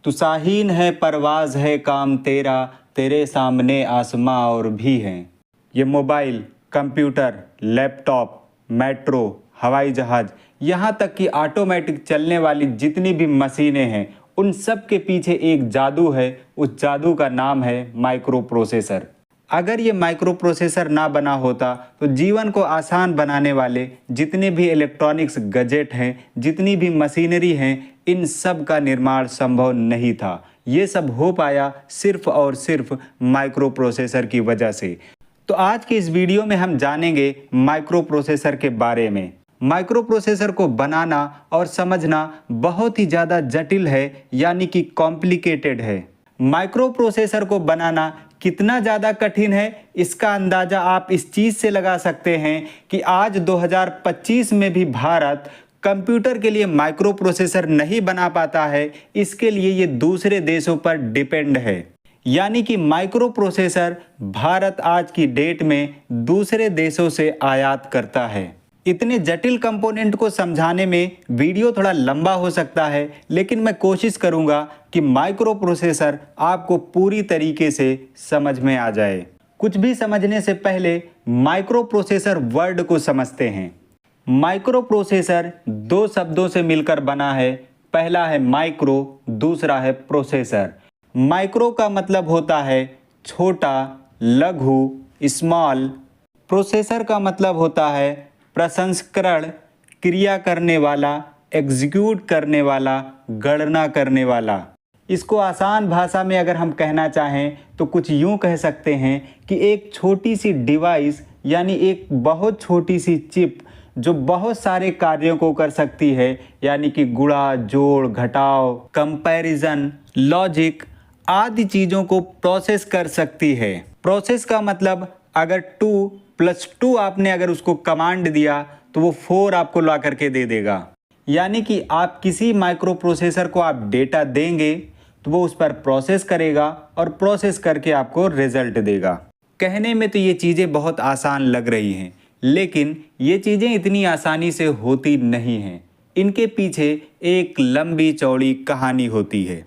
तू शाहीन है, परवाज़ है काम तेरा, तेरे सामने आसमां और भी हैं। ये मोबाइल, कंप्यूटर, लैपटॉप, मेट्रो, हवाई जहाज़, यहाँ तक कि ऑटोमेटिक चलने वाली जितनी भी मशीनें हैं, उन सब के पीछे एक जादू है। उस जादू का नाम है माइक्रो प्रोसेसर। अगर ये माइक्रो प्रोसेसर ना बना होता तो जीवन को आसान बनाने वाले जितने भी इलेक्ट्रॉनिक्स गैजेट हैं, जितनी भी मशीनरी हैं, इन सब का निर्माण संभव नहीं था। ये सब हो पाया सिर्फ और सिर्फ माइक्रो प्रोसेसर की वजह से। तो आज की इस वीडियो में हम जानेंगे माइक्रो प्रोसेसर के बारे में। माइक्रो प्रोसेसर को बनाना और समझना बहुत ही ज़्यादा जटिल है, यानी कि कॉम्प्लिकेटेड है। माइक्रो प्रोसेसर को बनाना कितना ज़्यादा कठिन है, इसका अंदाज़ा आप इस चीज़ से लगा सकते हैं कि आज 2025 में भी भारत कंप्यूटर के लिए माइक्रो प्रोसेसर नहीं बना पाता है। इसके लिए ये दूसरे देशों पर डिपेंड है, यानी कि माइक्रो प्रोसेसर भारत आज की डेट में दूसरे देशों से आयात करता है। इतने जटिल कंपोनेंट को समझाने में वीडियो थोड़ा लंबा हो सकता है, लेकिन मैं कोशिश करूंगा कि माइक्रो प्रोसेसर आपको पूरी तरीके से समझ में आ जाए। कुछ भी समझने से पहले माइक्रो प्रोसेसर वर्ड को समझते हैं। माइक्रो प्रोसेसर दो शब्दों से मिलकर बना है। पहला है माइक्रो, दूसरा है प्रोसेसर। माइक्रो का मतलब होता है छोटा, लघु, स्मॉल। प्रोसेसर का मतलब होता है प्रसंस्करण, क्रिया करने वाला, एग्जीक्यूट करने वाला, गणना करने वाला। इसको आसान भाषा में अगर हम कहना चाहें तो कुछ यूं कह सकते हैं कि एक छोटी सी डिवाइस, यानी एक बहुत छोटी सी चिप जो बहुत सारे कार्यों को कर सकती है, यानी कि गुणा, जोड़, घटाव, कंपैरिजन, लॉजिक आदि चीज़ों को प्रोसेस कर सकती है। प्रोसेस का मतलब अगर 2+2 आपने अगर उसको कमांड दिया तो वो 4 आपको ला करके दे देगा। यानी कि आप किसी माइक्रो प्रोसेसर को आप डेटा देंगे तो वो उस पर प्रोसेस करेगा और प्रोसेस करके आपको रिजल्ट देगा। कहने में तो ये चीज़ें बहुत आसान लग रही हैं, लेकिन ये चीज़ें इतनी आसानी से होती नहीं हैं। इनके पीछे एक लंबी चौड़ी कहानी होती है।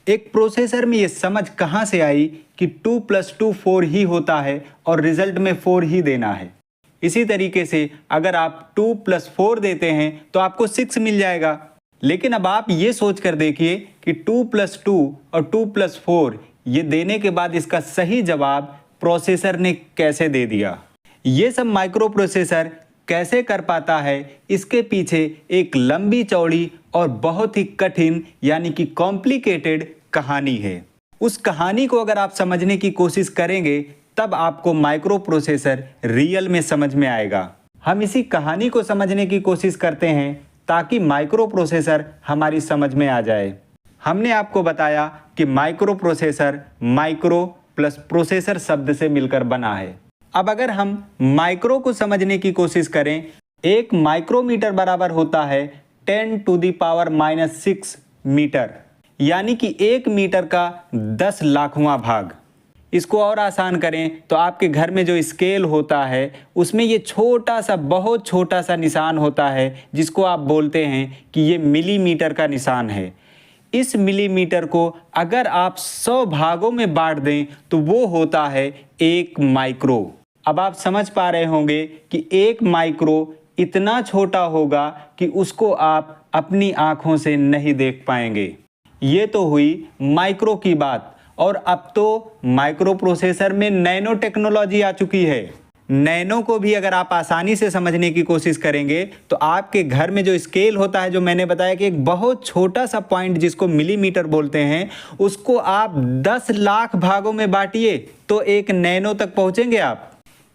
एक प्रोसेसर में ये समझ कहाँ से आई कि 2+2 4 ही होता है और रिजल्ट में 4 ही देना है। इसी तरीके से अगर आप 2+4 देते हैं तो आपको 6 मिल जाएगा। लेकिन अब आप ये सोच कर देखिए कि 2+2 और 2+4 ये देने के बाद इसका सही जवाब प्रोसेसर ने कैसे दे दिया। ये सब माइक्रो प्रोसेसर कैसे कर पाता है, इसके पीछे एक लंबी चौड़ी और बहुत ही कठिन, यानी कि कॉम्प्लिकेटेड कहानी है। उस कहानी को अगर आप समझने की कोशिश करेंगे तब आपको माइक्रो प्रोसेसर रियल में समझ में आएगा। हम इसी कहानी को समझने की कोशिश करते हैं ताकि माइक्रो प्रोसेसर हमारी समझ में आ जाए। हमने आपको बताया कि micro processor micro plus processor शब्द से मिलकर बना है। अब अगर हम माइक्रो को समझने की कोशिश करें, एक माइक्रोमीटर बराबर होता है 10⁻⁻⁶ मीटर, यानी कि 1 मीटर का 10 लाखवां भाग। इसको और आसान करें तो आपके घर में जो स्केल होता है उसमें ये छोटा सा, बहुत छोटा सा निशान होता है जिसको आप बोलते हैं कि ये मिलीमीटर का निशान है। इस मिलीमीटर को अगर आप 100 भागों में बांट दें तो वो होता है 1 माइक्रो। अब आप समझ पा रहे होंगे कि 1 माइक्रो इतना छोटा होगा कि उसको आप अपनी आंखों से नहीं देख पाएंगे। ये तो हुई माइक्रो की बात। और अब तो माइक्रो प्रोसेसर में नैनो टेक्नोलॉजी आ चुकी है। नैनो को भी अगर आप आसानी से समझने की कोशिश करेंगे तो आपके घर में जो स्केल होता है, जो मैंने बताया कि एक बहुत छोटा सा पॉइंट जिसको मिलीमीटर बोलते हैं, उसको आप 10 लाख भागों में बांटिए तो 1 नैनो तक पहुंचेंगे आप।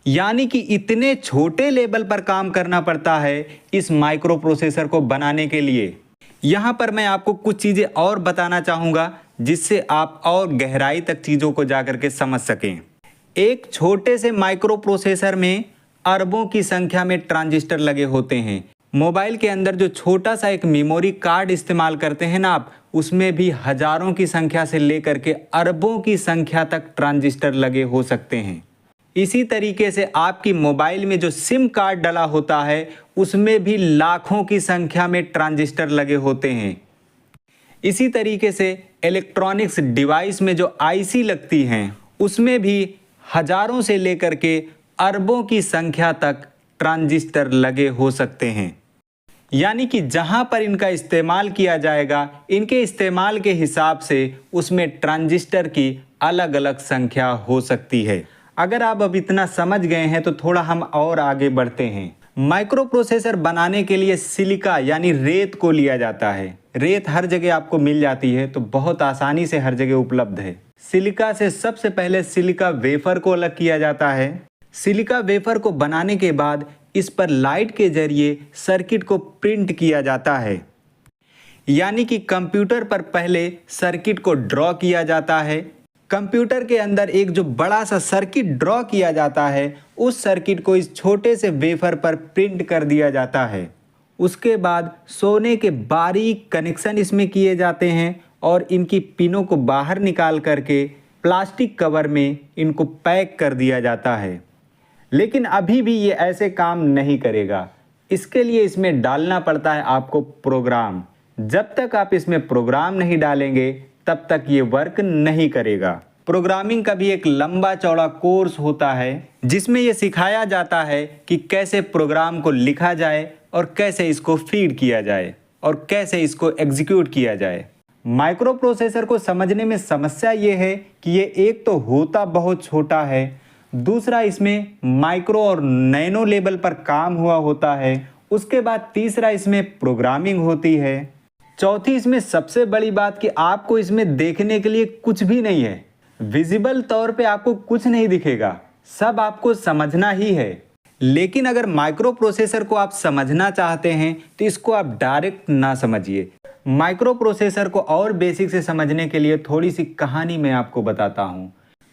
यानी कि इतने छोटे लेवल पर काम करना पड़ता है इस माइक्रो प्रोसेसर को बनाने के लिए। यहाँ पर मैं आपको कुछ चीज़ें और बताना चाहूँगा जिससे आप और गहराई तक चीज़ों को जाकर के समझ सकें। एक छोटे से माइक्रो प्रोसेसर में अरबों की संख्या में ट्रांजिस्टर लगे होते हैं। मोबाइल के अंदर जो छोटा सा एक मेमोरी कार्ड इस्तेमाल करते हैं ना आप, उसमें भी हजारों की संख्या से लेकर के अरबों की संख्या तक ट्रांजिस्टर लगे हो सकते हैं। इसी तरीके से आपकी मोबाइल में जो सिम कार्ड डला होता है उसमें भी लाखों की संख्या में ट्रांजिस्टर लगे होते हैं। इसी तरीके से इलेक्ट्रॉनिक्स डिवाइस में जो आईसी लगती हैं उसमें भी हजारों से लेकर के अरबों की संख्या तक ट्रांजिस्टर लगे हो सकते हैं। यानी कि जहां पर इनका इस्तेमाल किया जाएगा, इनके इस्तेमाल के हिसाब से उसमें ट्रांजिस्टर की अलग अलग संख्या हो सकती है। अगर आप अब इतना समझ गए हैं तो थोड़ा हम और आगे बढ़ते हैं। माइक्रो प्रोसेसर बनाने के लिए सिलिका यानी रेत को लिया जाता है। रेत हर जगह आपको मिल जाती है, तो बहुत आसानी से हर जगह उपलब्ध है। सिलिका से सबसे पहले सिलिका वेफर को अलग किया जाता है। सिलिका वेफर को बनाने के बाद इस पर लाइट के जरिए सर्किट को प्रिंट किया जाता है। यानी कि कंप्यूटर पर पहले सर्किट को ड्रॉ किया जाता है। कंप्यूटर के अंदर एक जो बड़ा सा सर्किट ड्रॉ किया जाता है, उस सर्किट को इस छोटे से वेफर पर प्रिंट कर दिया जाता है। उसके बाद सोने के बारीक कनेक्शन इसमें किए जाते हैं और इनकी पिनों को बाहर निकाल करके प्लास्टिक कवर में इनको पैक कर दिया जाता है। लेकिन अभी भी ये ऐसे काम नहीं करेगा। इसके लिए इसमें डालना पड़ता है आपको प्रोग्राम। जब तक आप इसमें प्रोग्राम नहीं डालेंगे तब तक ये वर्क नहीं करेगा। प्रोग्रामिंग का भी एक लंबा चौड़ा कोर्स होता है जिसमें ये सिखाया जाता है कि कैसे प्रोग्राम को लिखा जाए और कैसे इसको फीड किया जाए और कैसे इसको एग्जीक्यूट किया जाए। माइक्रो प्रोसेसर को समझने में समस्या ये है कि ये एक तो होता बहुत छोटा है, दूसरा इसमें माइक्रो और नैनो लेवल पर काम हुआ होता है, उसके बाद तीसरा इसमें प्रोग्रामिंग होती है, चौथी इसमें सबसे बड़ी बात कि आपको इसमें देखने के लिए कुछ भी नहीं है। विजिबल तौर पे आपको कुछ नहीं दिखेगा, सब आपको समझना ही है। लेकिन अगर माइक्रो प्रोसेसर को आप समझना चाहते हैं तो इसको आप डायरेक्ट ना समझिए। माइक्रो प्रोसेसर को और बेसिक से समझने के लिए थोड़ी सी कहानी मैं आपको बताता हूँ।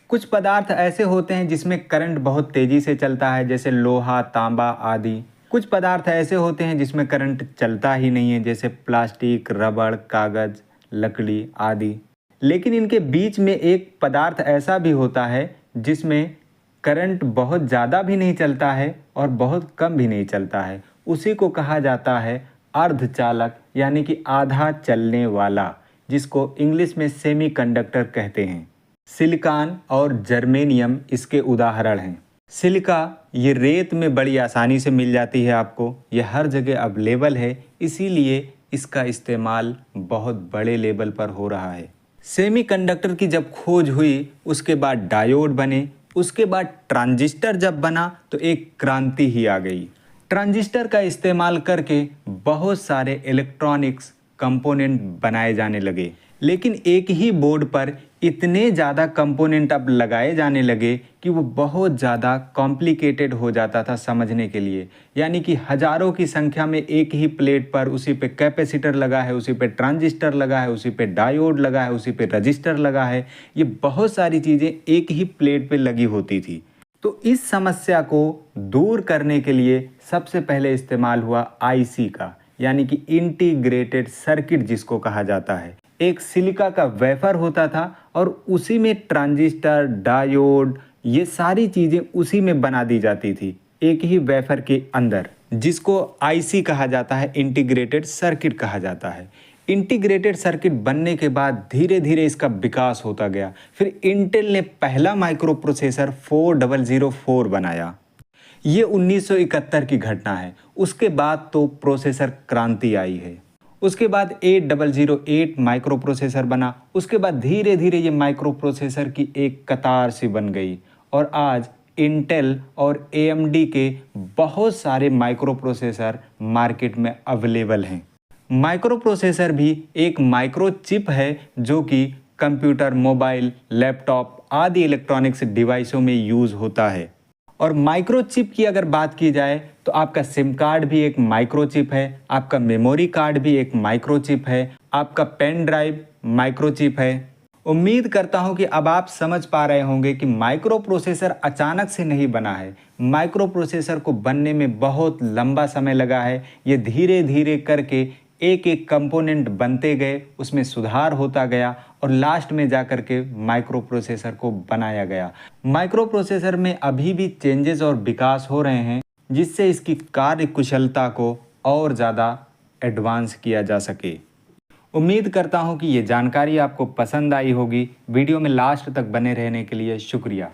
कुछ पदार्थ ऐसे होते हैं जिसमें करंट बहुत तेज़ी से चलता है, जैसे लोहा, तांबा आदि। कुछ पदार्थ ऐसे होते हैं जिसमें करंट चलता ही नहीं है, जैसे प्लास्टिक, रबड़, कागज़, लकड़ी आदि। लेकिन इनके बीच में एक पदार्थ ऐसा भी होता है जिसमें करंट बहुत ज़्यादा भी नहीं चलता है और बहुत कम भी नहीं चलता है। उसी को कहा जाता है अर्धचालक, यानी कि आधा चलने वाला, जिसको इंग्लिश में सेमीकंडक्टर कहते हैं। सिलिकॉन और जर्मेनियम इसके उदाहरण हैं। सिलिका ये रेत में बड़ी आसानी से मिल जाती है आपको, ये हर जगह अवेलेबल है, इसीलिए इसका इस्तेमाल बहुत बड़े लेवल पर हो रहा है। सेमीकंडक्टर की जब खोज हुई उसके बाद डायोड बने, उसके बाद ट्रांजिस्टर जब बना तो एक क्रांति ही आ गई। ट्रांजिस्टर का इस्तेमाल करके बहुत सारे इलेक्ट्रॉनिक्स कंपोनेंट बनाए जाने लगे। लेकिन एक ही बोर्ड पर इतने ज़्यादा कंपोनेंट अब लगाए जाने लगे कि वो बहुत ज़्यादा कॉम्प्लिकेटेड हो जाता था समझने के लिए। यानी कि हज़ारों की संख्या में एक ही प्लेट पर उसी पे कैपेसिटर लगा है, उसी पे ट्रांजिस्टर लगा है, उसी पे डायोड लगा है, उसी पे रजिस्टर लगा है। ये बहुत सारी चीज़ें एक ही प्लेट पे लगी होती थी। तो इस समस्या को दूर करने के लिए सबसे पहले इस्तेमाल हुआ आईसी का, यानी कि इंटीग्रेटेड सर्किट जिसको कहा जाता है। एक सिलिका का वेफर होता था और उसी में ट्रांजिस्टर, डायोड, ये सारी चीज़ें उसी में बना दी जाती थी एक ही वेफर के अंदर, जिसको आईसी कहा जाता है, इंटीग्रेटेड सर्किट कहा जाता है। इंटीग्रेटेड सर्किट बनने के बाद धीरे धीरे इसका विकास होता गया। फिर इंटेल ने पहला माइक्रो प्रोसेसर 4004 बनाया। ये 1971 की घटना है। उसके बाद तो प्रोसेसर क्रांति आई है। उसके बाद 8008 माइक्रो प्रोसेसर बना। उसके बाद धीरे धीरे ये माइक्रो प्रोसेसर की एक कतार सी बन गई और आज इंटेल और AMD के बहुत सारे माइक्रो प्रोसेसर मार्केट में अवेलेबल हैं। माइक्रो प्रोसेसर भी एक माइक्रो चिप है जो कि कंप्यूटर, मोबाइल, लैपटॉप आदि इलेक्ट्रॉनिक्स डिवाइसों में यूज़ होता है। और माइक्रो चिप की अगर बात की जाए तो आपका सिम कार्ड भी एक माइक्रो चिप है, आपका मेमोरी कार्ड भी एक माइक्रो चिप है, आपका पेन ड्राइव माइक्रो चिप है। उम्मीद करता हूं कि अब आप समझ पा रहे होंगे कि माइक्रो प्रोसेसर अचानक से नहीं बना है। माइक्रो प्रोसेसर को बनने में बहुत लंबा समय लगा है। ये धीरे धीरे करके एक एक कंपोनेंट बनते गए, उसमें सुधार होता गया और लास्ट में जा कर के माइक्रो प्रोसेसर को बनाया गया। माइक्रो प्रोसेसर में अभी भी चेंजेस और विकास हो रहे हैं जिससे इसकी कार्य कुशलता को और ज़्यादा एडवांस किया जा सके। उम्मीद करता हूँ कि ये जानकारी आपको पसंद आई होगी। वीडियो में लास्ट तक बने रहने के लिए शुक्रिया।